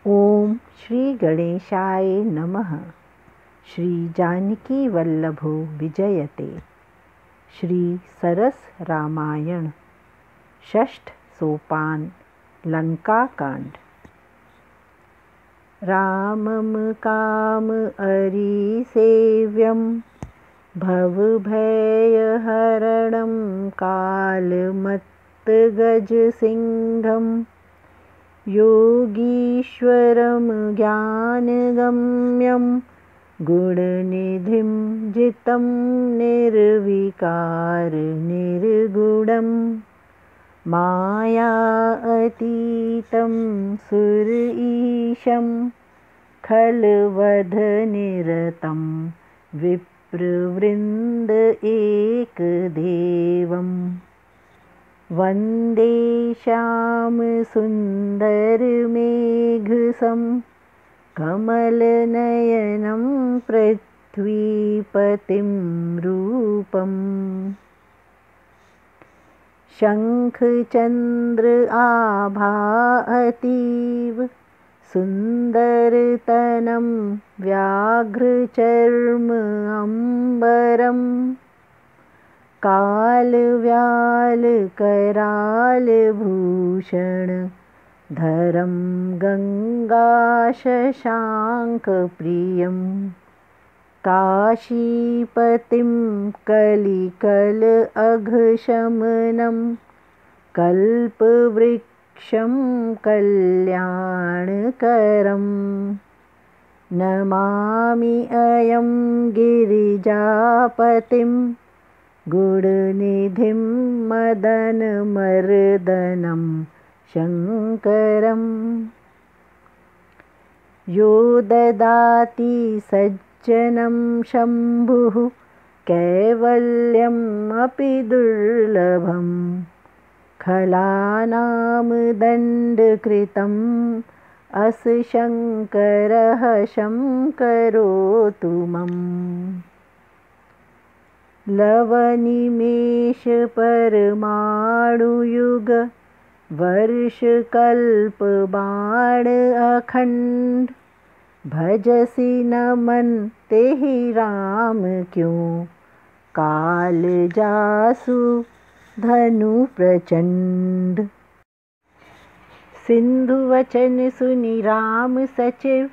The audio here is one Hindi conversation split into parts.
ओम श्री गणेशाय नमः। श्री जानकी वल्लभो विजयते। श्री सरस रामायण षष्ठ सोपान लंका कांड। रामम काम अरि सेव्यम भव भय हरणम कालमत्त गज सिंहम योगीश्वरं ज्ञानगम्यं गुणनिधिं जितं निर्विकार निर्गुणं मायातीतं सुरईशं खलवधनिरतं विप्रवृन्द एकदेवम् वन्दे श्याम सुन्दर मेघसं कमलनयनं पृथ्वीपतिं रूपम् शङ्खचन्द्र आभा अतीव सुन्दरतनं व्याघ्रचर्म अम्बरम् कालव्याल कराल भूषण धरं गङ्गाशशाङ्खप्रियं काशीपतिं कलिकल अघशमनं कल्पवृक्षं कल्याणकरं नमामि अयं गिरिजापतिं गुणनिधिं मदनमर्दनं शङ्करम् यो ददाति सज्जनं शम्भुः कैवल्यम् अपि दुर्लभं खलानां दण्डकृतम् अस्य शङ्करः शङ्करोतु मम् लवनिमेष परमाणुयुग वर्षकल्प बाण अखंड भजसि नमन तेहि राम क्यों काल जासु धनु प्रचंड। सिंधु वचन सुनि राम सचिव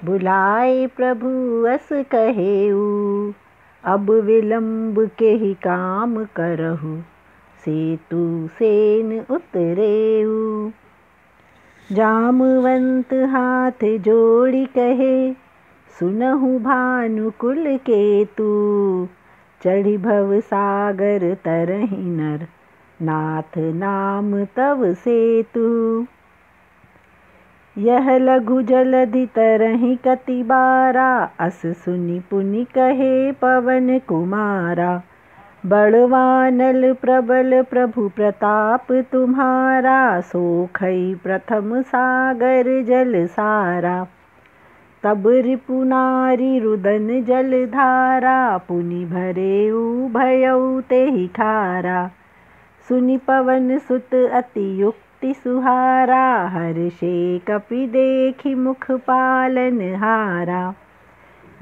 बुलाए प्रभु अस कहेऊ अब विलंब के ही काम करहु सेतु सेन उतरेऊ। जामवंत हाथ जोड़ी कहे सुनहु भानुकुल केतु चढ़ी भव सागर तरहि नर नाथ नाम तव सेतु। यह लघु जलधि तरहि कति बारा अस सुनि पुनि कहे पवन कुमारा बड़वानल प्रबल प्रभु प्रताप तुम्हारा सोखई प्रथम सागर जल सारा तब रिपुनारी रुदन जल धारा पुनि भरेऊ भयऊ तेहि खारा। सुनि पवन सुत अति युक्ति सुहारा हर्षे कपि देखि मुख पालन हारा।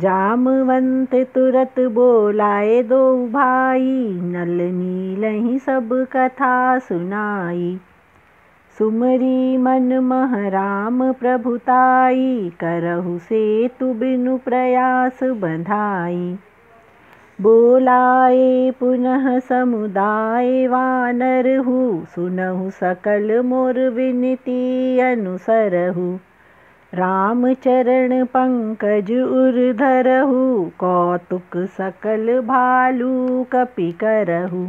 जामवंत तुरत बोलाए दो भाई नल नीलहि सब कथा सुनाई। सुमरी मन मह राम प्रभुताई करहु सेतु बिनु प्रयास बंधाई। बोलाए पुनः समुदाय वानरहु सुनहु सकल मोर विनती अनुसरहु। रामचरण पंकज उर्धरहु कौतुक सकल भालू कपि करहु।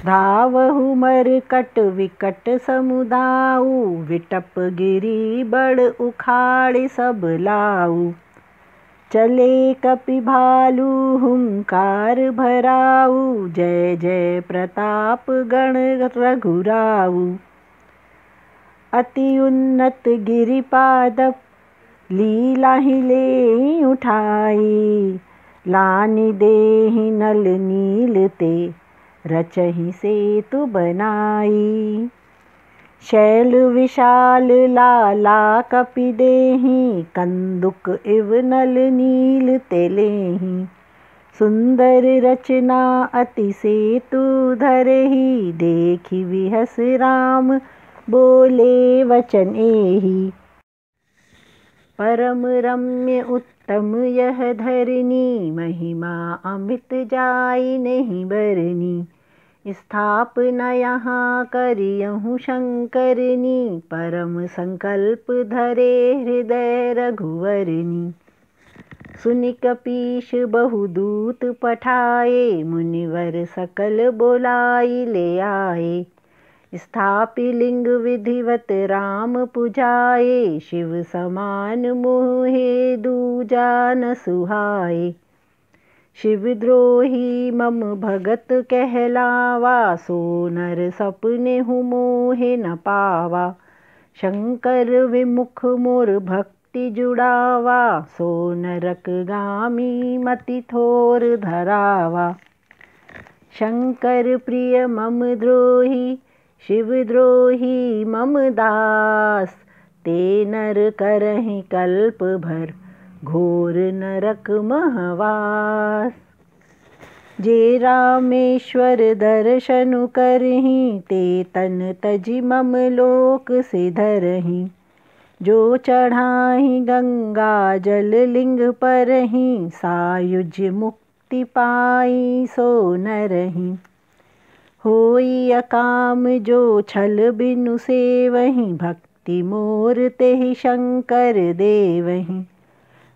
धावहु मरकट विकट समुदाऊ विटप गिरी बड़ उखाड़ सब लाऊ। चले कपि भालू हुंकार भराऊ जय जय प्रताप गण रघुराऊ। अति उन्नत गिरिपादप लीलाहि ले उठाई लानि देहि नल नील ते रचहि सेतु बनाई। शैल विशाल लाला कपि देहि, कंदुक इव नल नील तेलेहि। सुंदर रचना अति सेतु धरहि, देखि विहस राम बोले वचन एहि। परम रम्य उत्तम यह धरनी, महिमा अमित जाय नहीं बरनी। स्थापना यहाँ करियहु शंकरनी, परम संकल्प धरे हृदय रघुवरनी। सुनि कपीश बहुदूत पठाए, मुनिवर सकल बोलाई ले आए। स्थापि लिंग विधिवत राम पुजाए, शिव समान मोहे दूजा न सुहाए। शिवद्रोही मम भगत कहलावा, सो नर सपनेहु मोहे न पावा। शंकर विमुख मोर भक्ति जुड़ावा, सो नरकगामी मति थोर धरावा। शंकर प्रिय मम द्रोही, शिवद्रोही मम दास। ते नर करहि कल्प भर, घोर नरक महवास। जे रामेश्वर दर्शनु करहि, ते तन तजि मम लोक सिधरहि। जो चढ़ाहि गंगा जल लिंग परहि, सायुज मुक्ति पाई सो नरहि। होई अकाम जो छल बिनु सेवहि, भक्ति मोर तेहि शंकर देवहि।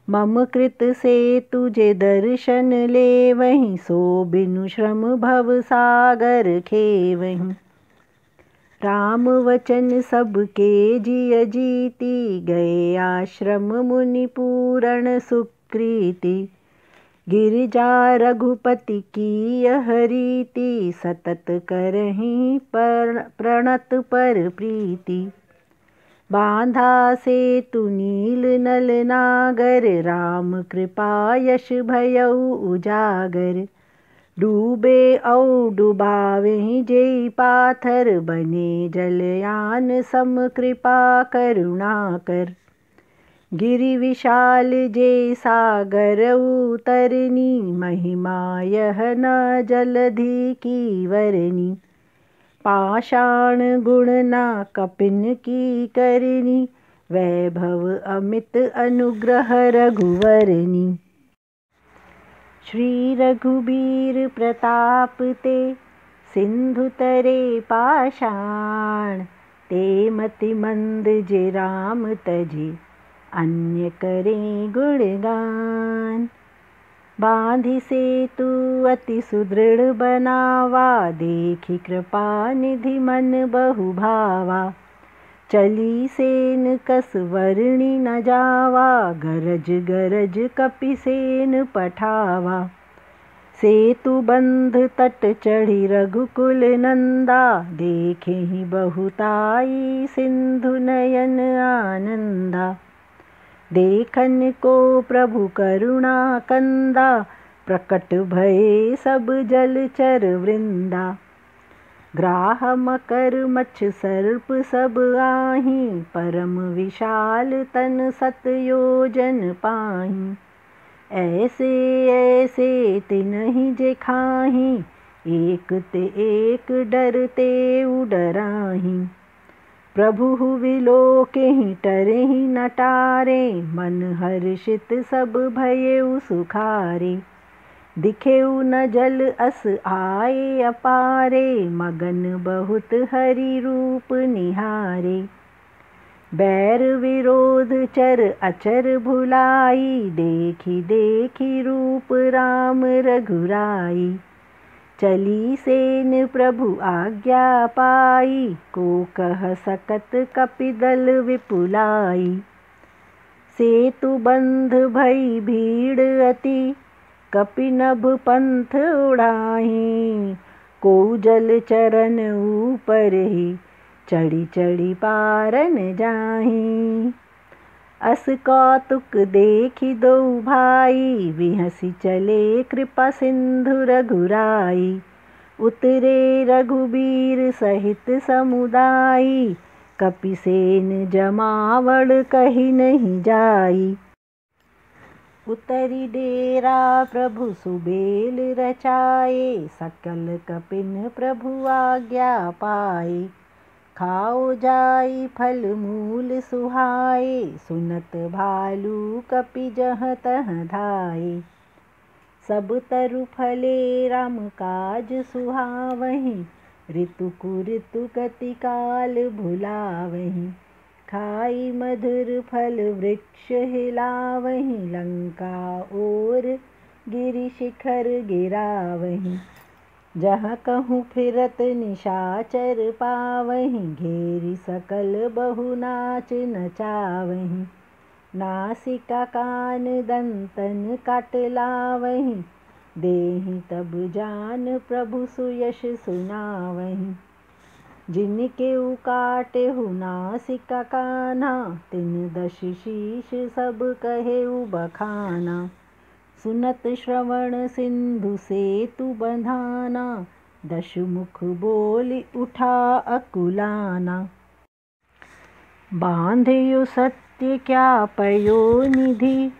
मम कृत से तुझे दर्शन लेवहि, सो बिनु श्रम भव सागर खेवहि। राम वचन सबके जिय जीति, गए आश्रम मुनि पूरण सुकृति। गिरिजा रघुपति की यह रीति, सतत करहि प्रणत पर प्रीति। बांधा सेतु नील नल नागर, राम कृपा यश भयउ उजागर। डूबे औ डुबावेहि जेई पाथर, बने जलयान सम कृपा करुणाकर। गिरि विशाल जे सागर उतरनी, महिमा यह न जलधि की वरनी। पाषाण गुण न कपिन की करनी, वैभव अमित अनुग्रह रघुवरनी। श्री रघुबीर प्रताप ते, सिंधु तरे पाषाण। ते मति मंद जे राम तजे, अन्य करें गुणगान। बांधि सेतु अति सुदृढ़ बनावा, देखि कृपा निधि मन बहु भावा। चली सेन कस वर्णि न जावा, गरज गरज कपि सेन पठावा। सेतु बंध तट चढ़ी रघुकुल नंदा, देखेहि बहुताई सिंधु नयन आनंदा। देखन को प्रभु करुणा कंदा, प्रकट भये सब जलचर वृंदा। ग्राह मकर मच्छ सर्प सब आहि, परम विशाल तन सत योजन पाहि। ऐसे ऐसे तिन्हि जे खाहि, एक ते एक डरते उडराहि। प्रभु विलोकेहि टरहि न टारे, मन हर्षित सब भयउ सुखारे। दिखेउ न जल अस आए अपारे, मगन बहुत हरि रूप निहारे। बैर विरोध चर अचर भुलाई, देखि देखि रूप राम रघुराई। चली सेन प्रभु आज्ञा पाई, को कह सकत कपिदल विपुलाई। सेतु बंध भई भीड़ अति, कपिनभ पंथ उड़ाहि। को जल चरण ऊपर ही, चढ़ी चढ़ी पारन जाहि। अस कौतुक देखि दो भाई, बिहसी चले कृपा सिंधु रघुराई। उतरे रघुबीर सहित समुदाई, कपिसेन जमावड़ कही नहीं जाई। उतरी डेरा प्रभु सुबेल रचाए, सकल कपिन प्रभु आज्ञा पाए। खाओ जाई फल मूल सुहाए, सुनत भालू कपि जहाँ तहाँ धाये। सब तरु फले राम काज सुहावहीं, ऋतु कुऋतु गति काल भुलावहीं। खाई मधुर फल वृक्ष हिलावहीं, लंका और गिरि शिखर गिरावहीं। जहाँ कहूँ फिरत निशाचर पावहीं, घेरी सकल बहु नाच नचावहीं। नासिका कान दंतन काटलावहीं, देहि तब जान प्रभु सुयश सुनावहीं। जिनके काटेहु नासिका कान्हा, तिन दश शीश सब कहेउ बखाना। सुनत श्रवण सिंधु सेतु बंधाना, दश मुख बोली उठा अकुलाना। बांधयो सत्य क्या पयो निधि,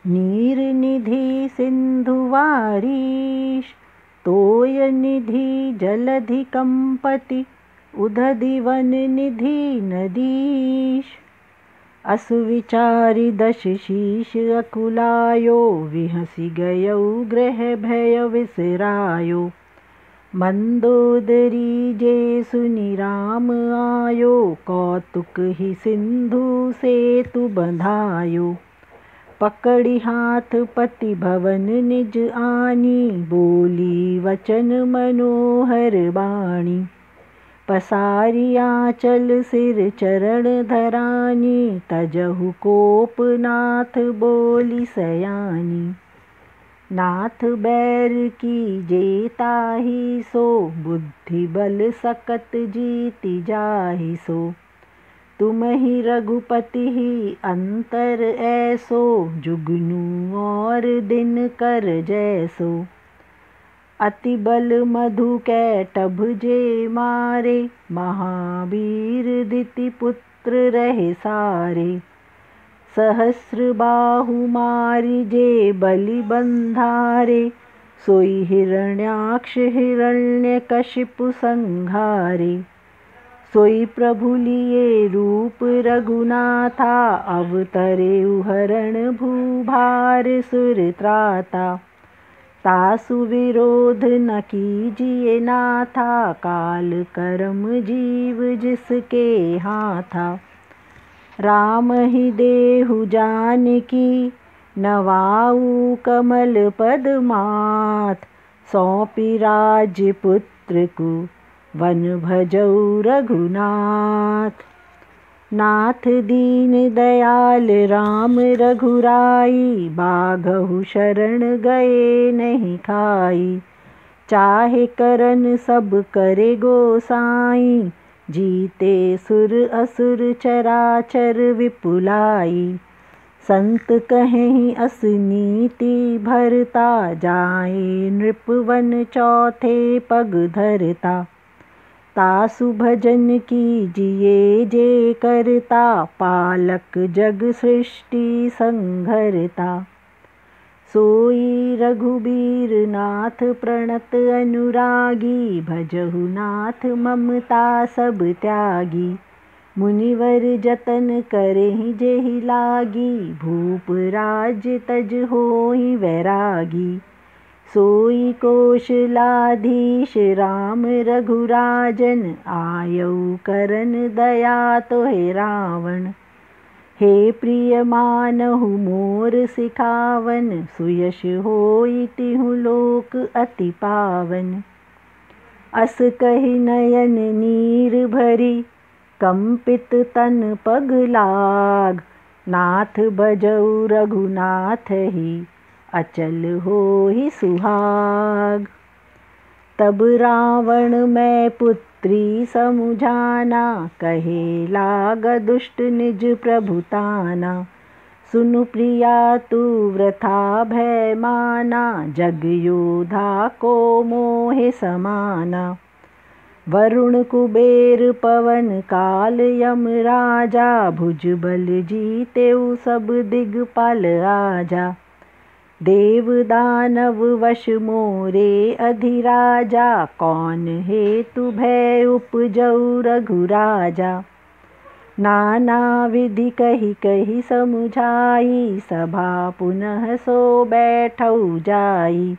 नीर निधि सिंधु वारीश। तोय निधि जलधि कंपति, उदधि वन निधि नदीश। असु विचारि दश शीश अकुलायो, विहसि गयौ ग्रह भय विसरायो। मंदोदरी जे सुनि राम आयो, कौतुक ही सिंधु सेतु बंधायो। पकड़ी हाथ पति भवन निज आनी, बोली वचन मनोहर बाणी। पसारी आंचल सिर चरण धरानी, तजहु कोप नाथ बोली सयानी। नाथ बैर की जेताहि सो, बुद्धि बल सकत जीति जाहि सो। तुम ही रघुपति ही अंतर ऐसो, जुगनू और दिन कर जैसो। अति बल मधु कैटभ जे मारे, महावीर दिति पुत्र रहे सारे। सहस्र बाहु मारि जे बलि बंधारे, सोई हिरण्याक्ष हिरण्यकशिपु संहारे। सोई प्रभु लिए रूप रघुनाथा, अवतरेउ हरण भूभार सुर त्राता। तासु विरोध न कीजिए नाथा, काल करम जीव जिसके हाथा। राम ही देहु जानकी, नवाऊ कमल पद मात। सौंपी राज्य पुत्र को, वन भजऊ रघुनाथ। नाथ दीन दयाल राम रघुराई, बाघहु शरण गए नहीं खाई। चाहे करन सब करे गोसाई, जीते सुर असुर चराचर विपुलाई। संत कहें अस नीति भरता, जाए नृपवन चौथे पग धरता। तासु भजन कीजिए जे करता, पालक जग सृष्टि संघरता। सोई रघुबीर नाथ प्रणत अनुरागी, भजहु नाथ ममता सब त्यागी। मुनिवर जतन करहि जेहि लागी, भूप राज्य तज होहि वैरागी। सोई कौशलाधीश राम रघुराजन, आयऊ करन दया तोहि रावण। हे प्रिय मानहु मोर सिखावन, सुयश होई तिहु लोक अति पावन। अस कहि नयन नीर भरी, कंपित तन पग लाग। नाथ भजऊ रघुनाथ ही, अचल होहि सुहाग। तब रावण मैं पुत्री समुझाना, कहे लाग दुष्ट निज प्रभुताना। सुनु प्रिया तू वृथा भय माना, जग योधा को मोहे समाना। वरुण कुबेर पवन काल यम राजा, भुजबल जीतेउ सब दिगपाल आजा। देव दानव वश मोरे अधिराजा, कौन हेतु भय उपजऊ रघुराजा। नाना विधि कही कही समुझाई, सभा पुनः सो बैठऊ जाई।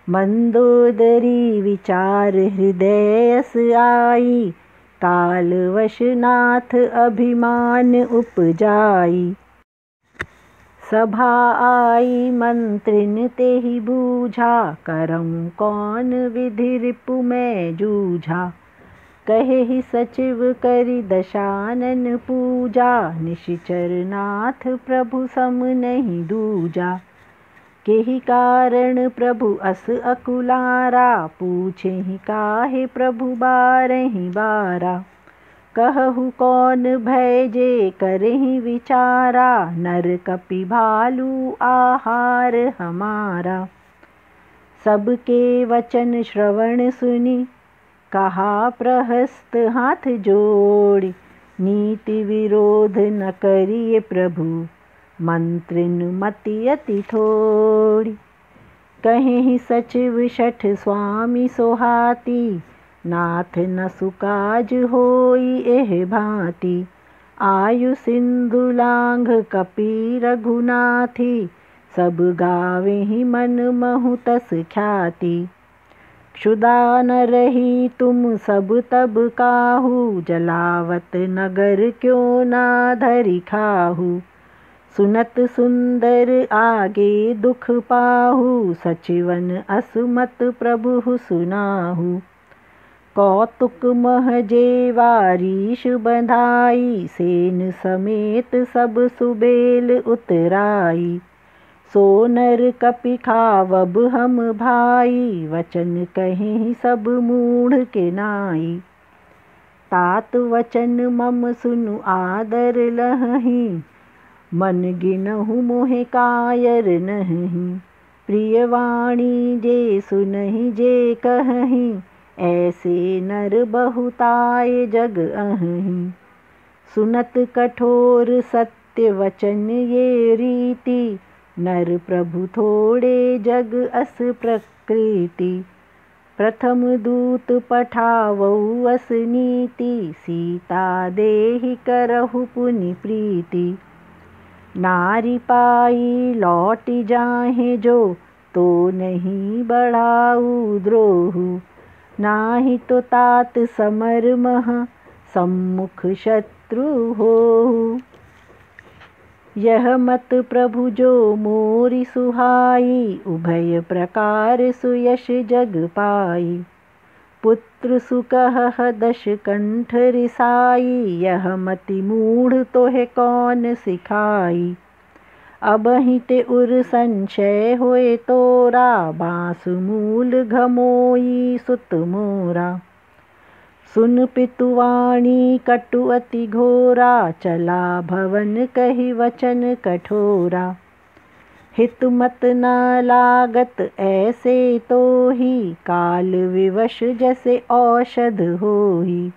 मंदोदरी विचार हृदय यस आई, कालवश नाथ अभिमान उपजाई। सभा आई मंत्रिन तेहि बूझा, करऊँ कौन विधि रिपु मैं जूझा। कहेहि सचिव करि दशानन पूजा, निशिचर नाथ प्रभु सम नहीं दूजा। केहि कारण प्रभु अस अकुलारा, पूछेहि काहे प्रभु बारहि बारा। कहु कौन भय जे करेहि विचारा, नर कपि भालू आहार हमारा। सबके वचन श्रवण सुनि, कहा प्रहस्त हाथ जोड़ि। नीति विरोध न करिए प्रभु, मंत्रिन मति अति थोड़ी। कहेहि सचिव शठ स्वामी सोहाती, नाथ न सुकाज होई एह भांति। आयु सिंधु लांघ कपि रघुनाथी, सब गावेहि मन महु तस ख्याति। क्षुधा न रही तुम सब तब काहू, जलावत नगर क्यों ना धरि खाहू। सुनत सुंदर आगे दुख पाहू, सचिवन असुमत प्रभु सुनाहू। कौतुक मह जे वारीश बंधाई, सेन समेत सब सुबेल उतराई। सो नर कपि खावब हम भाई, वचन कहें सब मूढ़ के नाई। तात वचन मम सुनु आदर लहहीं, मन गिनहु मोहे कायर नहीं। प्रिय वाणी जे सुनहि जे कहहीं, ऐसे नर बहुताय जग अहहीं। सुनत कठोर सत्य वचन ये रीति, नर प्रभु थोड़े जग अस प्रकृति। प्रथम दूत पठावऊ अस नीति, सीता देहि करहु पुनि प्रीति। नारी पाई लौट जाहे जो, तो नहीं बढ़ाऊ द्रोहु। नाही तो तात समर मह, सम्मुख शत्रु होहु। यह मत प्रभु जो मोरी सुहाई, उभय प्रकार सुयश जग पाई। पुत्र सुकह दश कंठ रिसाई, यह मति मूढ़ तोहे कौन सिखाई। अबहि ते उर संशय होए तोरा, बाँस मूल घमोई सुत मोरा। सुन पितुवाणी कटु अति घोरा, चला भवन कहि वचन कठोरा। हित मत न लागत ऐसे तोहि, काल विवश जैसे औषध होहि।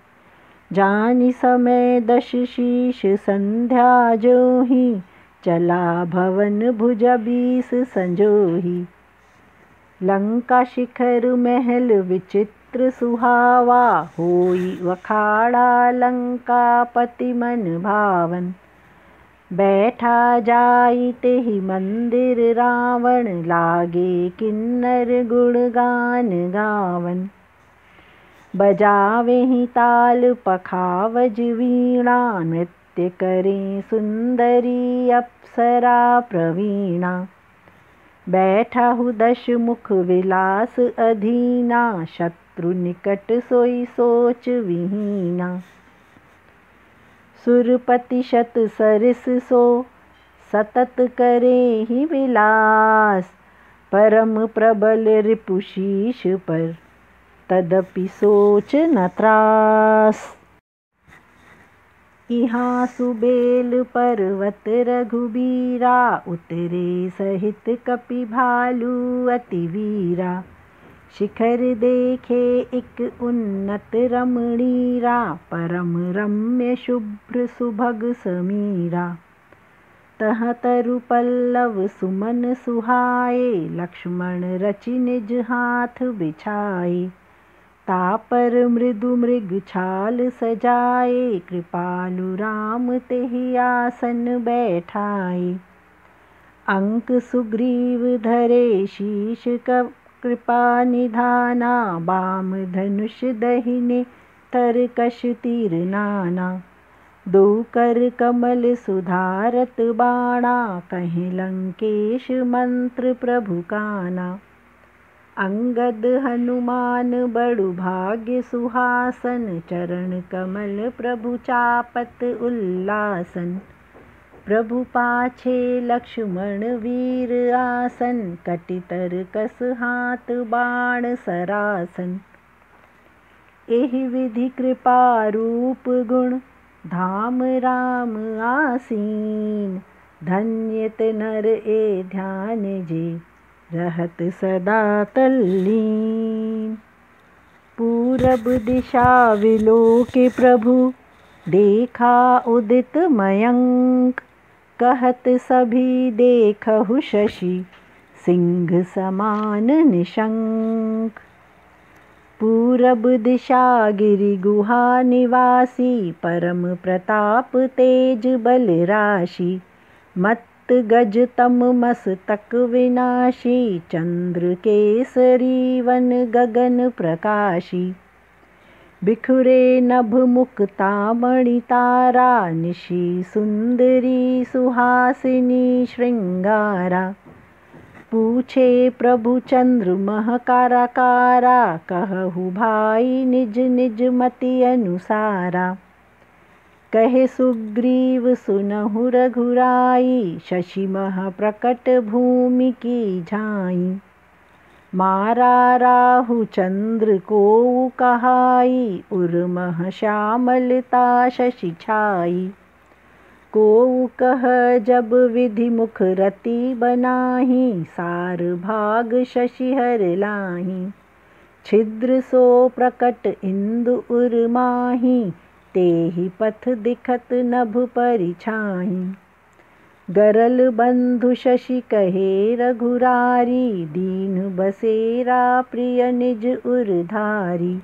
जानि समय दश शीश संध्या जोहि, चला भवन भुज 20 संजोहि। लंका शिखर महल विचित्र सुहावा, होई वखाड़ा लंकापति मन भावन। बैठा जाई तेहि मंदिर रावण, लागे किन्नर गुणगान गावन। बजावेहि ताल पखावज वीणा, नृत्य करें सुंदरी अप्सरा प्रवीणा। बैठाहु दश मुख विलास अधीना, शत्रु निकट सोई सोच विहीना। सुरपति शत सरिस सो, सतत करेहि विलास। परम प्रबल रिपु शीश पर, तदपि सोच न त्रास। इहाँ सुबेल पर्वत रघुबीरा, उतरे सहित कपि भालू अति वीरा। शिखर देखे एक उन्नत रमणीरा, परम रम्य शुभ्र सुभग समीरा। तह तरु पल्लव सुमन सुहाए, लक्ष्मण रचि निज हाथ बिछाए। तापर मृदु मृग छाल सजाए, कृपालु राम तेहि आसन बैठाए। अंक सुग्रीव धरे शीश कृपा निधाना, बाम धनुष दहिने तरकश तीर नाना। दो कर कमल सुधारत बाणा, कहीं लंकेश मंत्र प्रभु काना। अंगद हनुमान बड़ु भाग्य सुहासन, चरण कमल प्रभु चापत उल्लासन। प्रभु पाछे लक्ष्मण वीर आसन, कटि तरकस हाथ बाण सरासन। एहि विधि कृपा रूप गुण, धाम राम आसीन। धन्य ते नर ए ध्यान जे, रहत सदा तल्लीन। पूरब दिशा विलोके प्रभु, देखा उदित मयंक। कहत सभी देखहु शशि, सिंह समान निशंक। पूरब दिशा गिरि गुहा निवासी, परम प्रताप तेज बल राशि। मत्त गज तम मस्तक विनाशी, चंद्र केसरी वन गगन प्रकाशी। बिखुरे नभ मुक्ता मणि तारा, निशि सुंदरी सुहासिनी श्रृंगारा। पूछे प्रभु चंद्र महकारा, कहु भाई निज निज मति अनुसारा। कहे सुग्रीव सुनहु रघुराई, शशि मह प्रकट भूमि की झाई। मारा राहु चंद्र को कहाई, उर मह श्यामलता शशि छाई। को कह जब विधि मुख रति बनाही, सार भाग शशि हर लाही। छिद्र सो प्रकट इंदु उर माही, तेहि पथ दिखत नभ परिछाही। गरल बंधु शशि कहे रघुरारी, दीन बसेरा प्रिय निज उरधारी।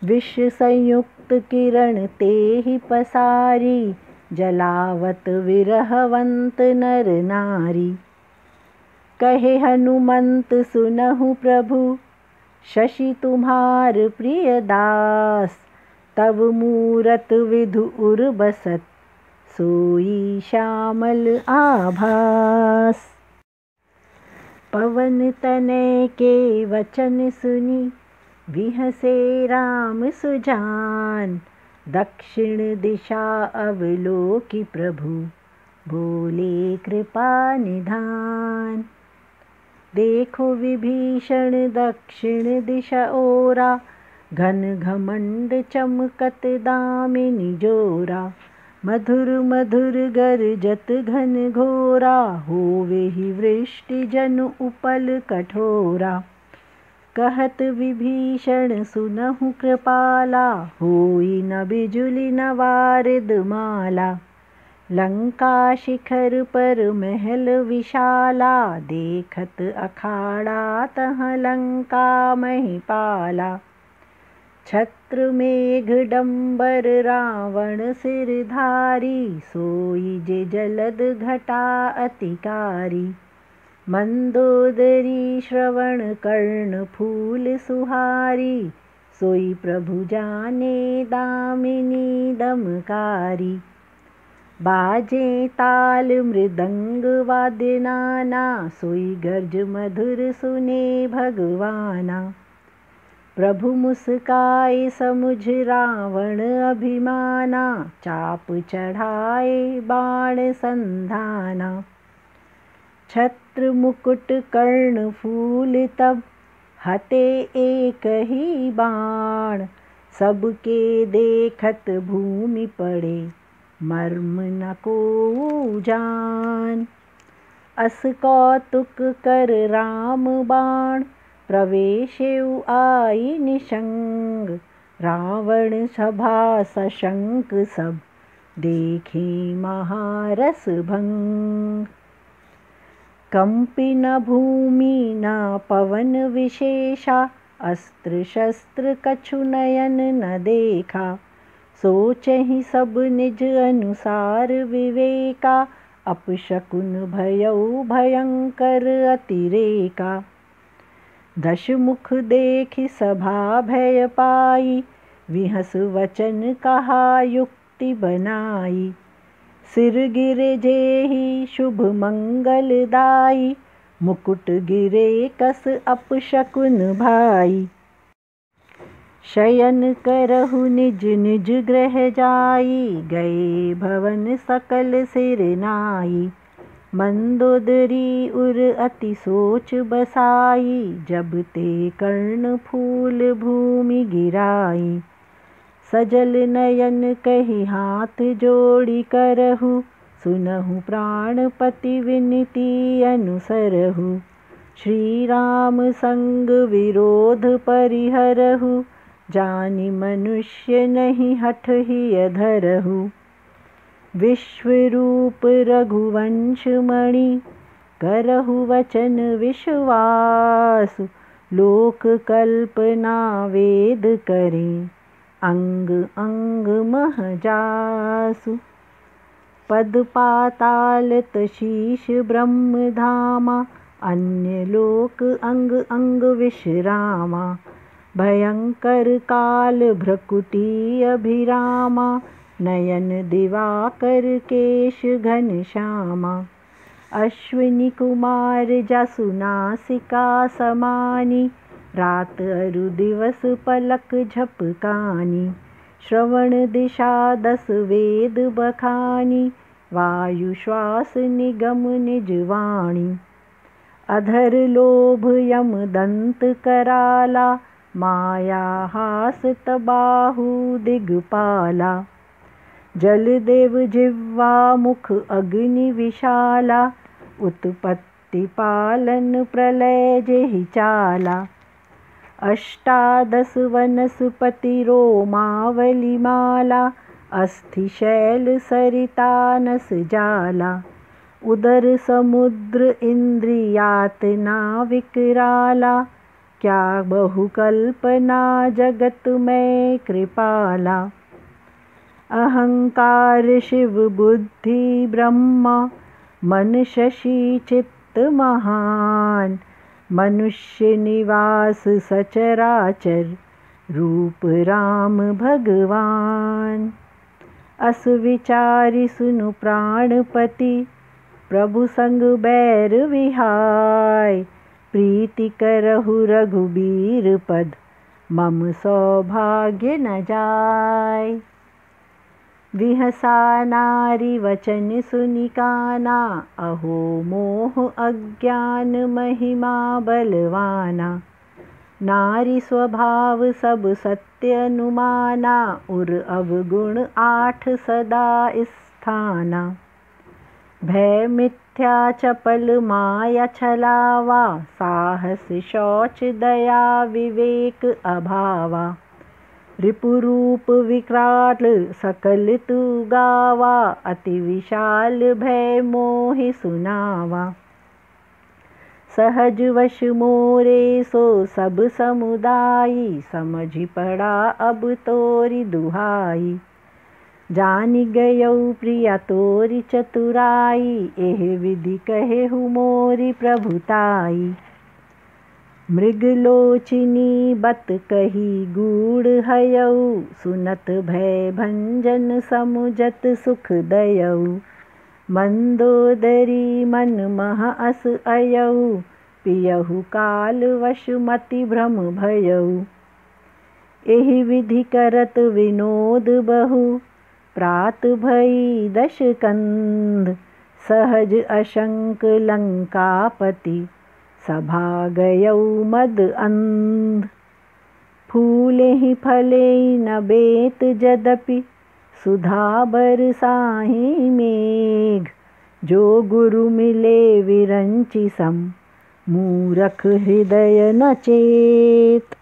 विष संयुक्त किरण तेहि पसारी, जलावत विरहवंत नर नारी। कहे हनुमंत सुनहु प्रभु, शशि तुम्हार प्रिय दास। तब मूरत विधु उर बसत, सोई श्यामल आभास। पवन तनय के वचन सुनी, बिहसे राम सुजान। दक्षिण दिशा अवलोकि प्रभु, बोले कृपा निधान। देखो विभीषण दक्षिण दिशा ओरा, घन घमंड चमकत दामिनी जोरा। मधुर मधुर गरजत घन घोरा, होवेहि वृष्टि जनु उपल कठोरा। कहत विभीषण सुनहु कृपाला, होई न बिजुली न वारिद माला। लंका शिखर पर महल विशाला, देखत अखाड़ा तह लंका महिपाला। छत्र मेघ डंबर रावण सिरधारी, सोई जे जलद घटा अतिकारी। मंदोदरी श्रवण कर्ण फूल सुहारी, सोई प्रभु जाने दामिनी दमकारी। बाजे ताल मृदंग वाद्य नाना, सोई गर्ज मधुर सुने भगवाना। प्रभु मुस्काए समुझ रावण अभिमाना, चाप चढ़ाए बाण संधाना। छत्र मुकुट कर्ण फूल तब, हते एक ही बाण। सबके देखत भूमि पड़े, मर्म न को जान। अस कौतुक कर राम बाण, प्रवेशेउ आई निशंग। रावण सभा सशंक सब, देखे महारस भंग। कंपी न भूमि न पवन विशेषा, अस्त्र शस्त्र कछु नयन न देखा। सोचहि सब निज अनुसार विवेका, अपशकुन भयउ भयंकर अतिरेका। दशमुख देखि सभा भय पाई, विहस वचन कहा युक्ति बनाई। सिर गिरे जेहि शुभ मंगलदाई, मुकुट गिरे कस अपशकुन भाई। शयन करहु निज निज गृह जाई, गए भवन सकल सिर नाई। मंदोदरी उर अति सोच बसाई, जब ते कर्ण फूल भूमि गिराई। सजल नयन कहि हाथ जोड़ी करहु, सुनहु प्राणपति विनती अनुसरहु। श्री राम संग विरोध परिहरहु, जानि मनुष्य नहीं हठहि धरहु। विश्वरूप रघुवंश मणि, करहु वचन विश्वासु। लोक कल्पना वेद करें, अंग अंग मह जासु। पद पाताल शीश ब्रह्म धामा, अन्य लोक अंग अंग विश्रामा। भयंकर काल भ्रकुटी अभिरामा, नयन दिवाकर केश घनश्यामा। अश्विनी कुमार जसु नासिका समानी, रात अरु दिवस पलक झपकानी। श्रवण दिशा 10 वेद बखानी, वायु श्वास निगम निज वाणी। अधर लोभ यम दंत कराला, माया हासत बाहु दिगपाला। जलदेव जिह्वा मुख अग्नि विशाला, उत्पत्ति पालन प्रलय जेहि चाला। अष्टादश वनस्पति रोमावली माला, अस्थि शैल सरिता नस जाला। उदर समुद्र इंद्रियातना विकराला, क्या बहु कल्पना जगत में कृपाला। अहंकार शिव बुद्धि ब्रह्मा, मन शशि चित्त महान। मनुष्य निवास सचराचर, रूप राम भगवान। अस विचारि सुनु प्राणपति, प्रभु संग बैर विहाय। प्रीति करहु रघुबीर पद, मम सौभाग्य न जाय। विहसा नारी वचन सुनि काना, अहो मोह अज्ञान महिमा बलवाना। नारी स्वभाव सब सत्य अनुमाना, उर अवगुण 8 सदा स्थाना। भय मिथ्या चपल माया छलावा, साहस शौच दया विवेक अभावा। रिपुरूप विकराल सकल तू गावा, अति विशाल भय मोहि सुनावा। सहज वश मोरे सो सब समुदायी, समझि पड़ा अब तोरी दुहाई। जानि गयौ प्रिया तोरी चतुराई, एह विधि कहेहु मोरी प्रभुताई। मृगलोचिनी बत कही गूढ़ हयऊ, सुनत भय भंजन समुझत सुख दयऊ। मंदोदरी मन मह अस अयऊ, पियहु काल वश मति भ्रम भयऊ। एहि विधि करत विनोद बहु, प्रात भई 10 कंध। सहज अशंक लंकापति, सभा गयऊ मद अंध। फूलेहि फलेहि न बेत जदपि, सुधा बरसाहि मेघ। जो गुरु मिले विरंचि सम, मूरख हृदय न चेत।